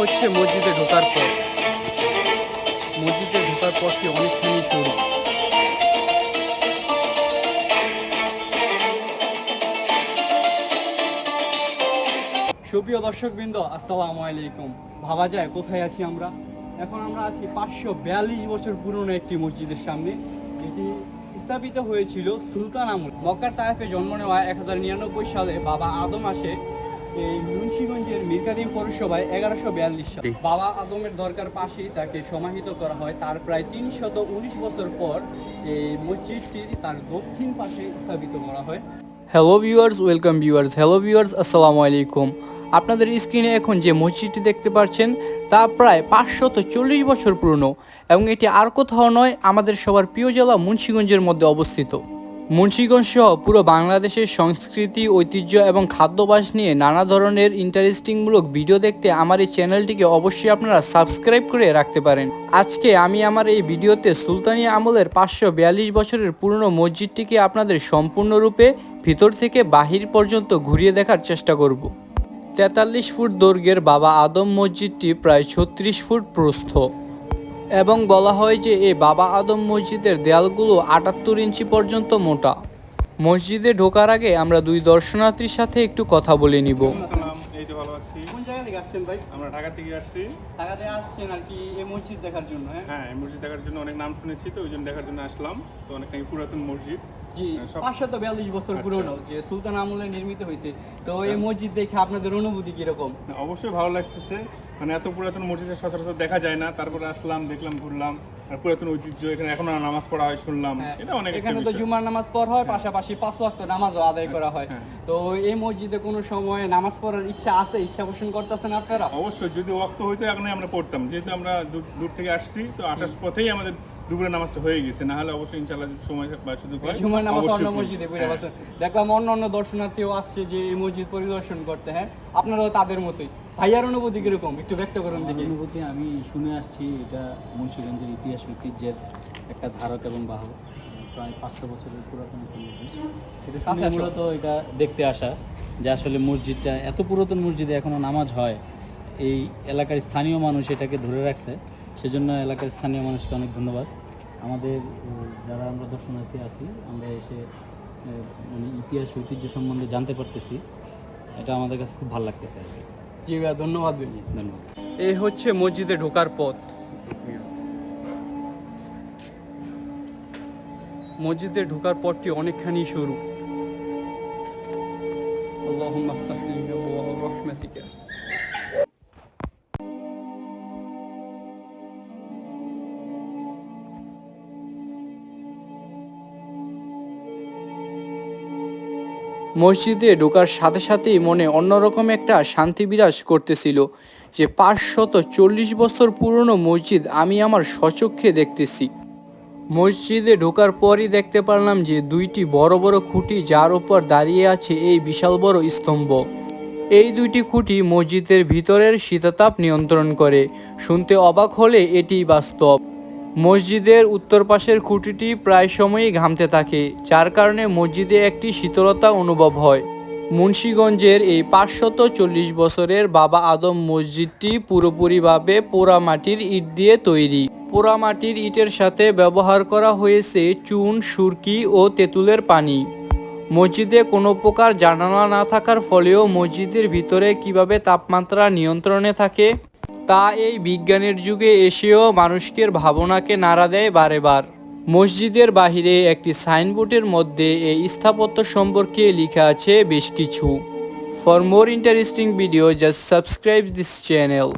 হচ্ছে মসজিদে ঢোকার পর। মসজিদে ঢোকার পথটি অনেকখানি সরু। সুপ্রিয় দর্শকবৃন্দ, আসসালামু আলাইকুম। ভাবা যায় কোথায় আছি আমরা? এখন আমরা আছি 542 বছর পুরনো একটি মসজিদের সামনে। এটি স্থাপিত হয়েছিল সুলতান আমল। মক্কার তায়েফে জন্ম নেওয়া 1099 সালে বাবা আদম আসে এই মুন্সিগঞ্জের মিরকাদিম পৌরসভায় 1142 সালে। বাবা আদমের দরকার পাশেই তাকে সমাহিত করা হয়। তার প্রায় 319 বছর পর এই মসজিদটি তার দক্ষিণ পাশে স্থাপিত করা হয়। Hello viewers, welcome viewers. Hello viewers, আসসালামু আলাইকুম। আপনাদের স্ক্রিনে এখন যে মসজিদটি দেখতে পাচ্ছেন তা প্রায় 540 বছর পুরনো এবং এটি আর কোথাও নয়, আমাদের সবার প্রিয় জেলা মুন্সিগঞ্জের মধ্যে অবস্থিত। মুন্সিগঞ্জ সহ পুরো বাংলাদেশের সংস্কৃতি, ঐতিহ্য এবং খাদ্যাভ্যাস নিয়ে নানা ধরনের ইন্টারেস্টিংমূলক ভিডিও দেখতে আমার এই চ্যানেলটিকে অবশ্যই আপনারা সাবস্ক্রাইব করে রাখতে পারেন। আজকে আমি আমার এই ভিডিওতে সুলতানি আমলের 542 বছরের পুরনো মসজিদটিকে আপনাদের সম্পূর্ণরূপে ভিতর থেকে বাহির পর্যন্ত ঘুরিয়ে দেখার চেষ্টা করব। 43 ফুট দৈর্ঘ্যের বাবা আদম মসজিদটি প্রায় 36 ফুট প্রস্থ এবং বলা হয় যে এই বাবা আদম মসজিদের দেয়ালগুলো 78 ইঞ্চি পর্যন্ত মোটা। মসজিদে ঢোকার আগে আমরা দুই দর্শনার্থীর সাথে একটু কথা বলে নিব। এই তো ভালো আছি। কোন জায়গা থেকে আসছেন ভাই? আমরা ঢাকা থেকে আসছি। ঢাকা থেকে আসছেন আর কি এই মসজিদ দেখার জন্য? হ্যাঁ, এই মসজিদ দেখার জন্য অনেক নাম শুনেছি, তো ওই জন্য দেখার জন্য আসলাম। তো অনেক নাকি পুরাতন মসজিদ। জি, 542 বছর পুরনো, যে সুলতান আমলে নির্মিত হয়েছে। তো এই মসজিদ দেখে আপনাদের অনুভূতি কিরকম? অবশ্যই ভালো লাগতেছে, মানে এত পুরাতন মসজিদে সচরাচর দেখা যায় না। তারপরে আসলাম, দেখলাম, ঘুরলাম। আর পুরাতন ঐতিহ্য, এখানে এখনো নামাজ পড়া হয় শুনলাম। এটা অনেক, এখানে তো জুমার নামাজ পড়া হয়, পাশাপাশি 5 ওয়াক্ত নামাজও আদায় করা হয়। তো এই মসজিদে কোনো সময় নামাজ পড়ার ইচ্ছা আছে, ইচ্ছা পোষণ করতেছেন আপনারা? অবশ্যই, যদি ওয়াক্ত হইতো এখন আমরা পড়তাম। যেহেতু আমরা দূর থেকে আসছি, তো আসার পথেই আমাদের দুপুরের নামাজটা হয়ে গেছে। না হলে অবশ্যই ইনশাআল্লাহ যদি সময় বা সুযোগ হয় জুমার নামাজ অন্য মসজিদে পড়ে গেছে। দেখলাম অন্য দর্শনার্থীও আসছে যে এই মসজিদ পরিদর্শন করতে। হ্যাঁ, আপনারাও তাদের মতোই। ভাইয়ার অনুভূতি কিরকম একটু ব্যক্ত করুন দেখি। অনুভূতি আমি শুনে আসছি, এটা মুন্সিগঞ্জের ইতিহাস ঐতিহ্যের একটা ধারক এবং বাহক। প্রায় 500 বছরের পুরাতন একটা মসজিদ। এটা শুনে মূলত এটা দেখতে আসা যে আসলে মসজিদটা এত পুরাতন মসজিদে এখনও নামাজ হয়। এই এলাকার স্থানীয় মানুষ এটাকে ধরে রাখছে, সেজন্য এলাকার স্থানীয় মানুষকে অনেক ধন্যবাদ। আমাদের যারা আমরা দর্শনার্থী আছি, আমরা এসে মানে ইতিহাস ঐতিহ্য সম্বন্ধে জানতে পারতেছি। এটা আমাদের কাছে খুব ভালো লাগতেছে আর কি। জি ভাইয়া, ধন্যবাদ। ধন্যবাদ। এই হচ্ছে মসজিদে ঢোকার পথ। মসজিদে ঢোকার পথটি অনেকখানি সরু। আল্লাহুম্মা আফতাহ লিনা ওয়া রাহমাতিকা। মসজিদে ঢোকার সাথে সাথেই মনে অন্যরকম একটা শান্তি বিরাজ করতেছিল যে 540 বছর পুরনো মসজিদ আমি আমার স্বচক্ষে দেখতেছি। মসজিদে ঢোকার পরই দেখতে পারলাম যে দুইটি বড় বড় খুঁটি, যার উপর দাঁড়িয়ে আছে এই বিশাল বড় স্তম্ভ। এই দুইটি খুঁটি মসজিদের ভিতরের শীতাতাপ নিয়ন্ত্রণ করে। শুনতে অবাক হলে এটি বাস্তব। মসজিদের উত্তর পাশের খুঁটিটি প্রায় সময়ই ঘামতে থাকে, যার কারণে মসজিদে একটি শীতলতা অনুভব হয়। মুন্সিগঞ্জের এই 540 বছরের বাবা আদম মসজিদটি পুরোপুরিভাবে পোড়া মাটির ইট দিয়ে তৈরি। পোড়া মাটির ইটের সাথে ব্যবহার করা হয়েছে চুন, সুরকি ও তেঁতুলের পানি। মসজিদে কোনো প্রকার জানালা না থাকার ফলেও মসজিদের ভিতরে কিভাবে তাপমাত্রা নিয়ন্ত্রণে থাকে তা এই বিজ্ঞানের যুগে এসেও মানুষের ভাবনাকে নাড়া দেয় বারেবার। মসজিদের বাহিরে একটি সাইনবোর্ডের মধ্যে এই স্থাপত্য সম্পর্কে লেখা আছে বেশ কিছু। For more interesting video just subscribe this channel.